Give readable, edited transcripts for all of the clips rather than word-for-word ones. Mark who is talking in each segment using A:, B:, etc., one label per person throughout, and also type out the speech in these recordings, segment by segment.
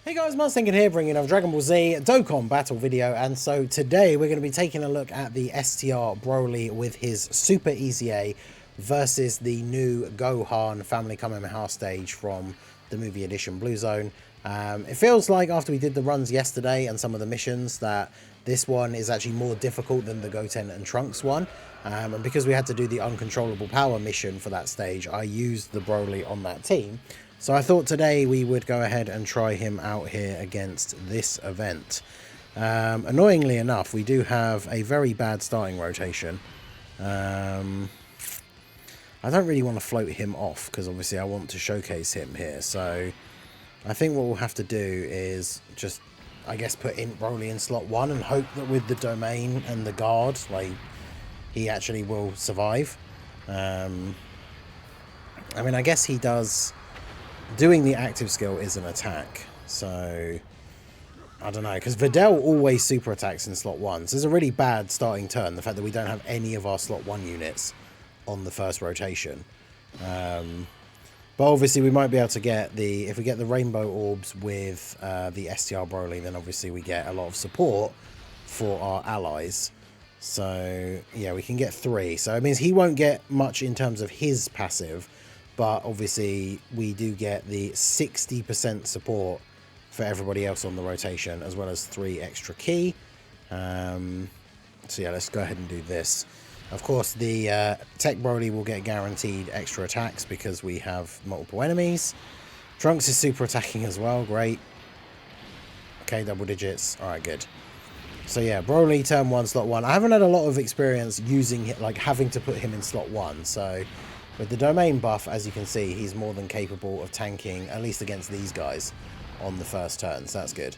A: Hey guys, Mars Thinking here, bringing another Dragon Ball Z Dokkan battle video, and so today we're going to be taking a look at the STR Broly with his Super EZA versus the new Gohan Family Kamehameha stage from the movie edition Blue Zone. It feels like after we did the runs yesterday and some of the missions that this one is actually more difficult than the Goten and Trunks one. And because we had to do the uncontrollable power mission for that stage, I used the Broly on that team. So I thought today we would go ahead and try him out here against this event. Annoyingly enough, we do have a very bad starting rotation. I don't really want to float him off because obviously I want to showcase him here. So I think what we'll have to do is just, I guess, put in Broly in slot 1 and hope that with the domain and the guard, like, he actually will survive. I mean, I guess he does... Doing the active skill is an attack, so I don't know, because Videl always super attacks in slot 1, so it's a really bad starting turn, the fact that we don't have any of our slot 1 units on the first rotation. But obviously we might be able to get the, if we get the rainbow orbs with the STR Broly, then obviously we get a lot of support for our allies. So yeah, we can get 3, so it means he won't get much in terms of his passive. But obviously we do get the 60% support for everybody else on the rotation, as well as 3 extra key. So yeah, let's go ahead and do this. Of course, the Tech Broly will get guaranteed extra attacks because we have multiple enemies. Trunks is super attacking as well, great. Okay, double digits, alright, good. So yeah, Broly turn 1, slot 1. I haven't had a lot of experience using it, like having to put him in slot 1, so... With the domain buff, as you can see, he's more than capable of tanking, at least against these guys, on the first turn, so that's good.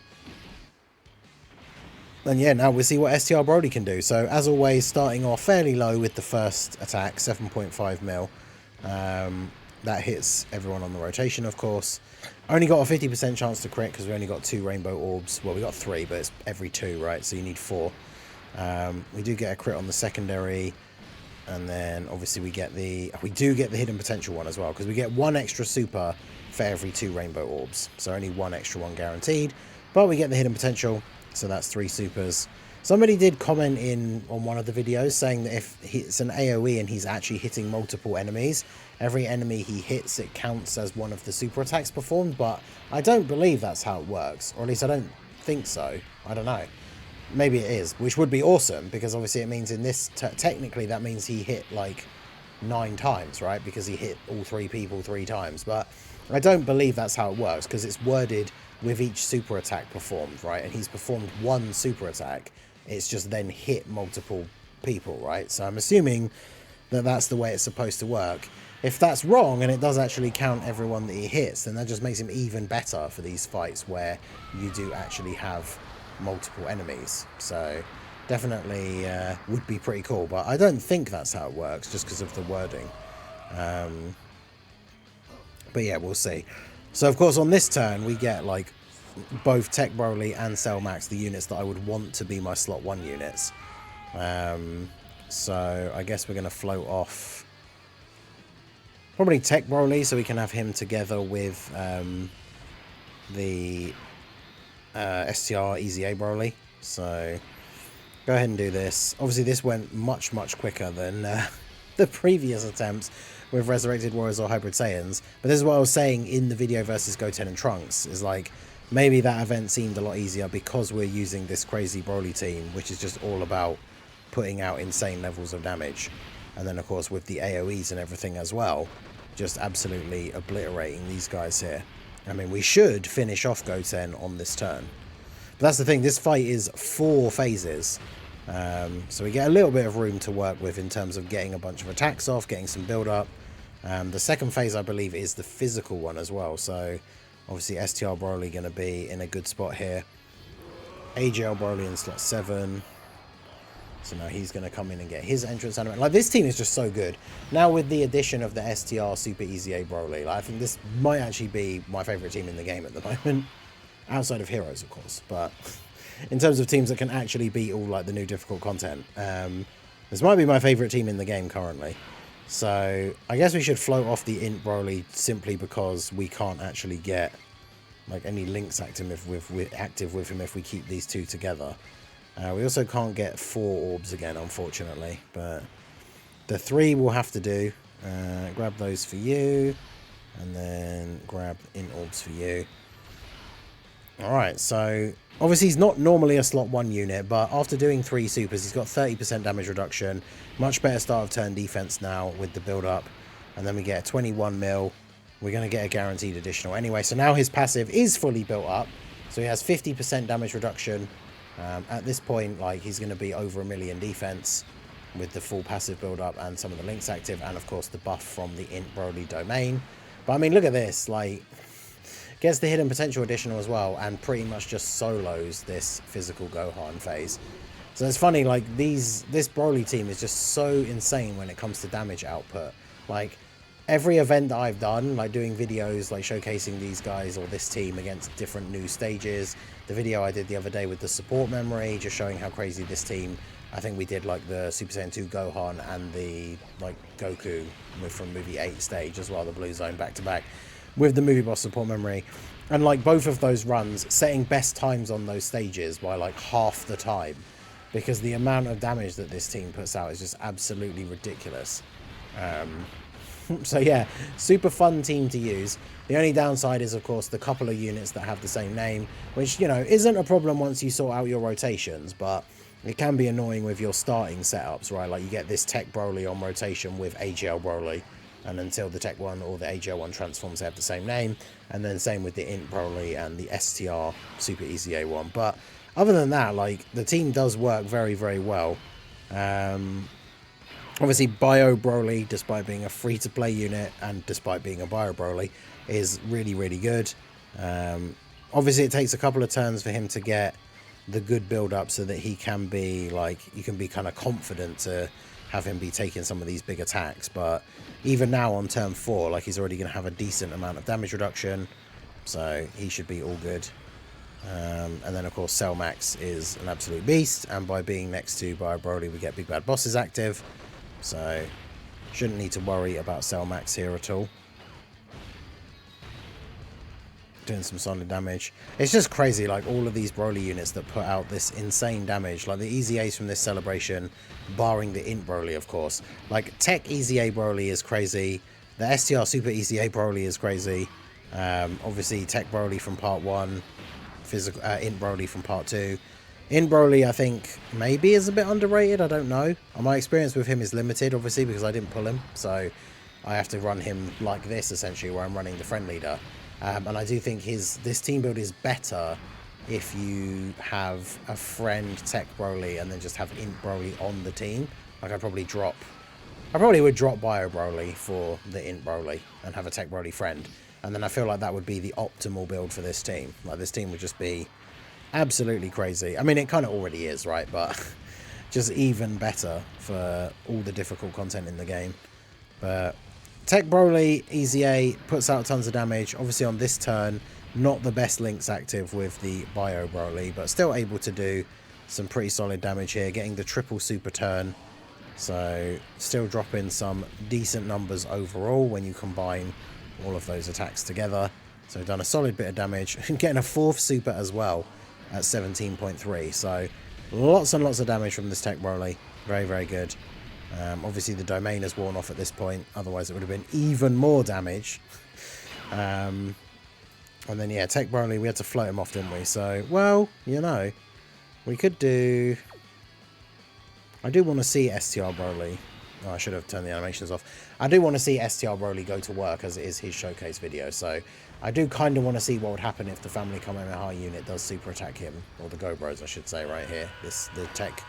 A: And yeah, now we'll see what STR Broly can do. So, as always, starting off fairly low with the first attack, 7.5 mil. That hits everyone on the rotation, of course. Only got a 50% chance to crit, because we only got 2 rainbow orbs. Well, we got 3, but it's every 2, right? So you need 4. We do get a crit on the secondary. And then obviously we do get the hidden potential one as well, because we get 1 extra super for every 2 rainbow orbs, so only 1 extra one guaranteed, but we get the hidden potential, so that's 3 supers. Somebody did comment in on one of the videos saying that if it's an AoE and he's actually hitting multiple enemies, every enemy he hits, it counts as one of the super attacks performed, but I don't believe that's how it works, or at least I don't think so. I don't know. Maybe it is, which would be awesome, because obviously it means in this, technically that means he hit like 9 times, right? Because he hit all 3 people 3 times, but I don't believe that's how it works, because it's worded with each super attack performed, right? And he's performed 1 super attack, it's just then hit multiple people, right? So I'm assuming that that's the way it's supposed to work. If that's wrong, and it does actually count everyone that he hits, then that just makes him even better for these fights where you do actually have multiple enemies. So definitely would be pretty cool, but I don't think that's how it works just because of the wording. But yeah, we'll see. So of course on this turn we get like both Tech Broly and Cell Max, the units that I would want to be my slot 1 units. So I guess we're going to float off probably Tech Broly so we can have him together with the STR EZA Broly. So go ahead and do this. Obviously this went much quicker than the previous attempts with Resurrected Warriors or Hybrid Saiyans, but this is what I was saying in the video versus Goten and Trunks, is like maybe that event seemed a lot easier because we're using this crazy Broly team, which is just all about putting out insane levels of damage, and then of course with the AoEs and everything as well, just absolutely obliterating these guys here. I mean, we should finish off Goten on this turn. But that's the thing, this fight is 4 phases. So we get a little bit of room to work with in terms of getting a bunch of attacks off, getting some build-up. The second phase, I believe, is the physical one as well. So, obviously, STR Broly going to be in a good spot here. AGL Broly in slot 7. So now he's going to come in and get his entrance animation. Like, this team is just so good. Now with the addition of the STR Super EZA Broly, like, I think this might actually be my favourite team in the game at the moment. Outside of Heroes, of course. But in terms of teams that can actually beat all, like, the new difficult content, this might be my favourite team in the game currently. So I guess we should float off the Int Broly simply because we can't actually get like any links active with him if we keep these two together. We also can't get 4 orbs again, unfortunately, but the 3 we'll have to do. Grab those for you, and then grab int orbs for you. Alright, so obviously he's not normally a slot 1 unit, but after doing 3 supers, he's got 30% damage reduction. Much better start of turn defense now with the build-up. And then we get a 21 mil. We're going to get a guaranteed additional anyway. So now his passive is fully built up. So he has 50% damage reduction. At this point, like, he's going to be over 1 million defense with the full passive build-up and some of the links active. And, of course, the buff from the int Broly domain. But, I mean, look at this. Like, gets the hidden potential additional as well, and pretty much just solos this physical Gohan phase. So it's funny, like, this Broly team is just so insane when it comes to damage output. Like, every event that I've done, like doing videos, like showcasing these guys or this team against different new stages. The video I did the other day with the support memory, just showing how crazy this team. I think we did like the Super Saiyan 2 Gohan and the like Goku from movie 8 stage as well, the Blue Zone back to back, with the movie boss support memory. And like both of those runs, setting best times on those stages by like half the time, because the amount of damage that this team puts out is just absolutely ridiculous. So yeah, super fun team to use. The only downside is, of course, the couple of units that have the same name, which, you know, isn't a problem once you sort out your rotations, but it can be annoying with your starting setups, right? Like, you get this Tech Broly on rotation with AGL Broly, and until the Tech 1 or the AGL 1 transforms, they have the same name. And then same with the int Broly and the STR Super EZA 1. But other than that, like, the team does work very, very well. Obviously, Bio Broly, despite being a free-to-play unit and despite being a Bio Broly, is really, really good. Obviously, it takes a couple of turns for him to get the good build-up so that he can be, like, you can be kind of confident to have him be taking some of these big attacks. But even now on turn 4, like, he's already going to have a decent amount of damage reduction, so he should be all good. And then, of course, Cell Max is an absolute beast, and by being next to Bio Broly, we get Big Bad Bosses active. So, shouldn't need to worry about Cell Max here at all. Doing some solid damage. It's just crazy, like, all of these Broly units that put out this insane damage. Like, the EZAs from this celebration, barring the int Broly, of course. Like, Tech EZA Broly is crazy. The STR Super EZA Broly is crazy. Obviously, Tech Broly from part 1. Int Broly from part 2. int Broly, I think, maybe is a bit underrated. I don't know. My experience with him is limited, obviously, because I didn't pull him. So I have to run him like this, essentially, where I'm running the friend leader. And I do think this team build is better if you have a friend Tech Broly and then just have int Broly on the team. Like, I probably would drop Bio Broly for the int Broly and have a Tech Broly friend. And then I feel like that would be the optimal build for this team. Like, this team would just be absolutely crazy. I mean, it kind of already is, right? But just even better for all the difficult content in the game. But Tech Broly EZA puts out tons of damage. Obviously on this turn, not the best links active with the Bio Broly, but still able to do some pretty solid damage here, getting the triple super turn. So still dropping some decent numbers overall when you combine all of those attacks together. So we've done a solid bit of damage and getting a 4th super as well at 17.3. So lots and lots of damage from this Tech Broly. Very, very good. Obviously the domain has worn off at this point, otherwise it would have been even more damage. And then, yeah, Tech Broly, we had to float him off, didn't we? So, well, you know, we could do... I do want to see STR Broly. Oh, I should have turned the animations off. I do want to see STR Broly go to work, as it is his showcase video. So I do kind of want to see what would happen if the Family Kamehameha unit does super attack him, or the Go Bros, I should say, right here. The Tech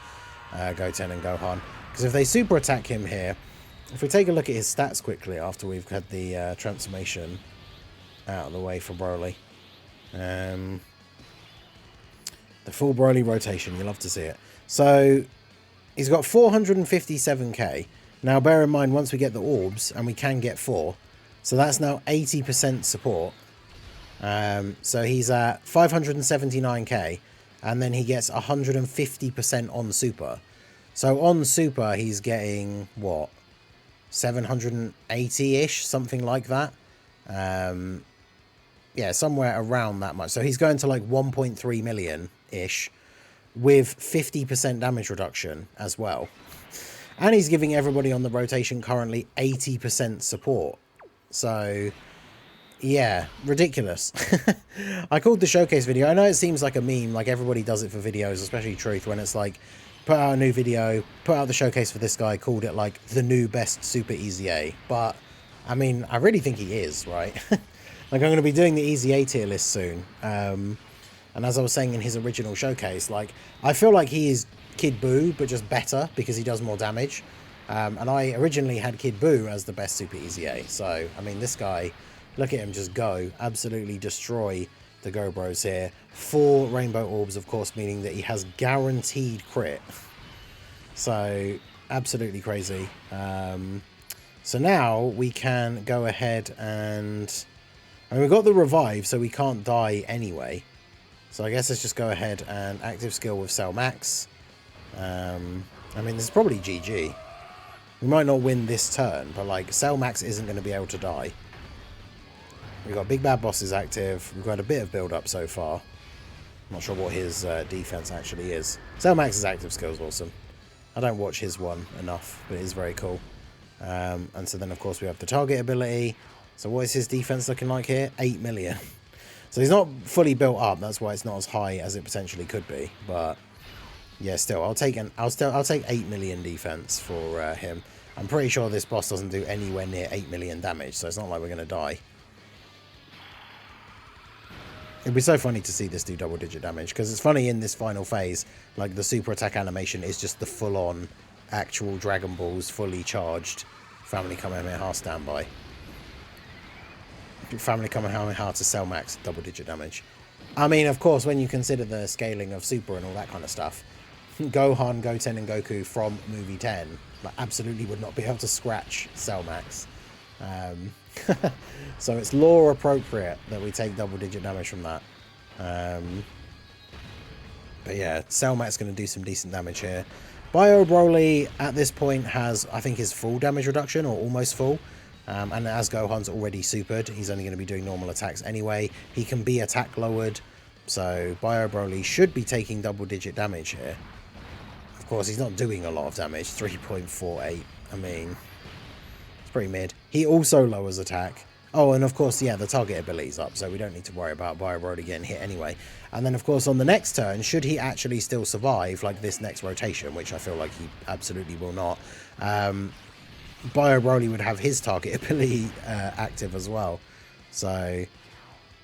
A: Goten and Gohan. Because if they super attack him here, if we take a look at his stats quickly after we've had the transformation out of the way for Broly. The full Broly rotation, you love to see it. So he's got 457k. Now bear in mind, once we get the orbs, and we can get 4, so that's now 80% support. So he's at 579k, and then he gets 150% on super. So on super, he's getting, what, 780-ish, something like that. yeah, somewhere around that much. So he's going to like 1.3 million-ish with 50% damage reduction as well. And he's giving everybody on the rotation currently 80% support. So, yeah, ridiculous. I called the showcase video. I know it seems like a meme, like everybody does it for videos, especially Truth, when it's like, put out a new video, put out the showcase for this guy, called it like the new best Super EZA. But, I mean, I really think he is, right? Like, I'm going to be doing the EZA tier list soon. And as I was saying in his original showcase, like, I feel like he is Kid Buu, but just better because he does more damage. And I originally had Kid Buu as the best Super EZA. So, I mean, this guy, look at him just go. Absolutely destroy the Go Bros here. 4 Rainbow Orbs, of course, meaning that he has guaranteed crit. So, absolutely crazy. So now we can go ahead and... I mean, we've got the revive, so we can't die anyway. So I guess let's just go ahead and active skill with Cell Max. I mean, this is probably GG. We might not win this turn, but like Cell Max isn't going to be able to die. We've got Big Bad Bosses active. We've got a bit of build up so far. I'm not sure what his defense actually is. Cell Max's active skill is awesome. I don't watch his one enough, but it is very cool. And so then, of course, we have the target ability. So what is his defense looking like here? 8 million. So he's not fully built up. That's why it's not as high as it potentially could be. But yeah, still, I'll take 8 million defense for him. I'm pretty sure this boss doesn't do anywhere near 8 million damage, so it's not like we're going to die. It'd be so funny to see this do double-digit damage, because it's funny in this final phase, like the super attack animation is just the full-on actual Dragon Balls fully charged Family Kamehameha standby. Family Kamehameha to Cell Max, double-digit damage. I mean, of course, when you consider the scaling of Super and all that kind of stuff, Gohan, Goten, and Goku from Movie 10 like, absolutely would not be able to scratch Cell Max. So it's lore appropriate that we take double-digit damage from that. But yeah, Cell Max going to do some decent damage here. Bio Broly at this point has, I think, his full damage reduction, or almost full. And as Gohan's already supered, he's only going to be doing normal attacks anyway. He can be attack lowered, so Bio Broly should be taking double-digit damage here. Of course, he's not doing a lot of damage, 3.48. I mean, it's pretty mid. He also lowers attack. Oh, and of course, yeah, the target ability's up, so we don't need to worry about Bio Broly getting hit anyway. And then, of course, on the next turn, should he actually still survive, like this next rotation, which I feel like he absolutely will not, Bio Broly would have his target ability active as well. So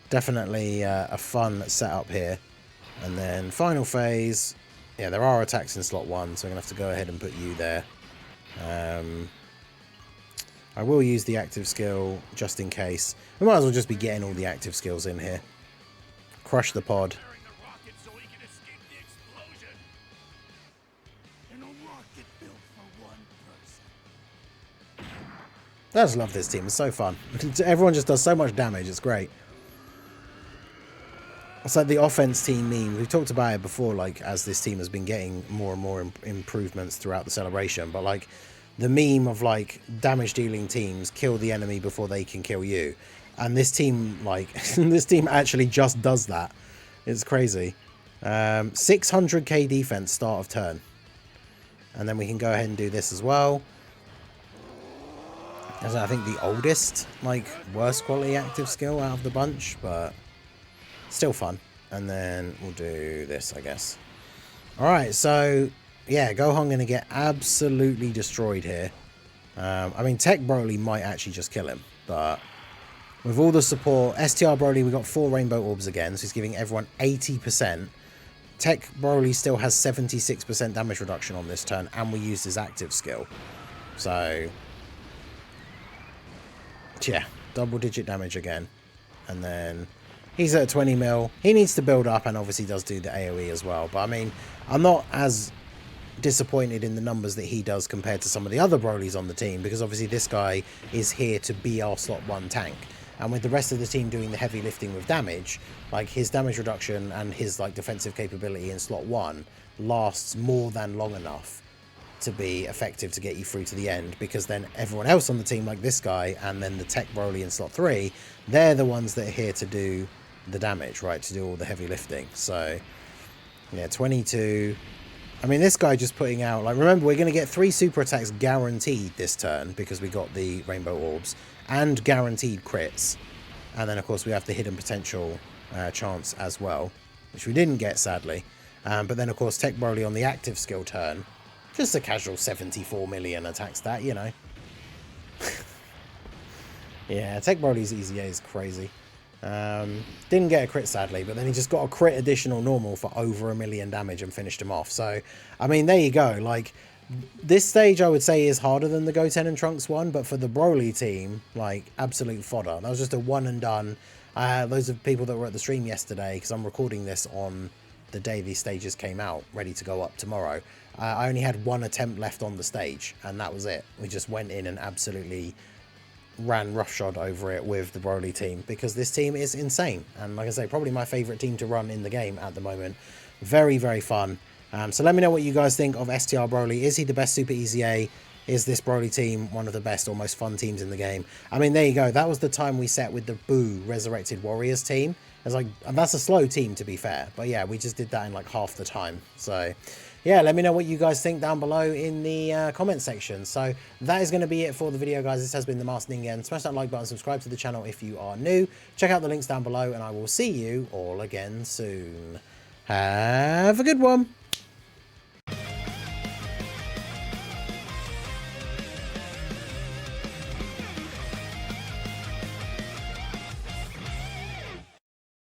A: definitely a fun setup here. And then final phase, yeah, there are attacks in slot 1, so I'm going to have to go ahead and put you there. I will use the active skill just in case. We might as well just be getting all the active skills in here. Crush the pod. I just love this team. It's so fun. Everyone just does so much damage. It's great. It's like the offense team meme. We've talked about it before, like, as this team has been getting more and more improvements throughout the celebration. But, like, the meme of, like, damage-dealing teams kill the enemy before they can kill you. And this team, like, this team actually just does that. It's crazy. 600k defense start of turn. And then we can go ahead and do this as well. As I think the oldest, like, worst quality active skill out of the bunch, but still fun. And then we'll do this, I guess. Alright, so, yeah, Gohan going to get absolutely destroyed here. I mean, Tech Broly might actually just kill him, but with all the support, STR Broly, we got 4 Rainbow Orbs again, so he's giving everyone 80%. Tech Broly still has 76% damage reduction on this turn, and we used his active skill. So yeah, double-digit damage again. And then he's at 20 mil. He needs to build up and obviously does do the AoE as well. But I mean, I'm not as disappointed in the numbers that he does compared to some of the other Brolys on the team, because obviously this guy is here to be our slot 1 tank. And with the rest of the team doing the heavy lifting with damage, like his damage reduction and his like defensive capability in slot 1 lasts more than long enough to be effective to get you through to the end, because then everyone else on the team, like this guy and then the Tech Broly in slot 3, they're the ones that are here to do the damage, right, to do all the heavy lifting. So yeah, 22. I mean, this guy just putting out, like, remember, we're going to get 3 super attacks guaranteed this turn because we got the rainbow orbs, and guaranteed crits. And then of course we have the hidden potential chance as well, which we didn't get, sadly. But then of course Tech Broly on the active skill turn, just a casual 74 million attack stat, you know. Yeah, Tech Broly's EZA is crazy. Didn't get a crit, sadly, but then he just got a crit additional normal for over 1 million damage and finished him off. So, I mean, there you go. Like, this stage I would say is harder than the Goten and Trunks one, but for the Broly team, like, absolute fodder. That was just a one and done. Those are people that were at the stream yesterday, because I'm recording this on the day these stages came out, ready to go up tomorrow. I only had 1 attempt left on the stage, and that was it. We just went in and absolutely ran roughshod over it with the Broly team, because this team is insane. And like I say, probably my favourite team to run in the game at the moment. Very, very fun. So let me know what you guys think of STR Broly. Is he the best Super EZA? Is this Broly team one of the best or most fun teams in the game? I mean, there you go. That was the time we set with the Boo Resurrected Warriors team. It's like, and that's a slow team, to be fair. But yeah, we just did that in like half the time. So yeah, let me know what you guys think down below in the comment section. So that is going to be it for the video, guys. This has been the Masked Ningen. Smash that like button, subscribe to the channel if you are new. Check out the links down below, and I will see you all again soon. Have a good one.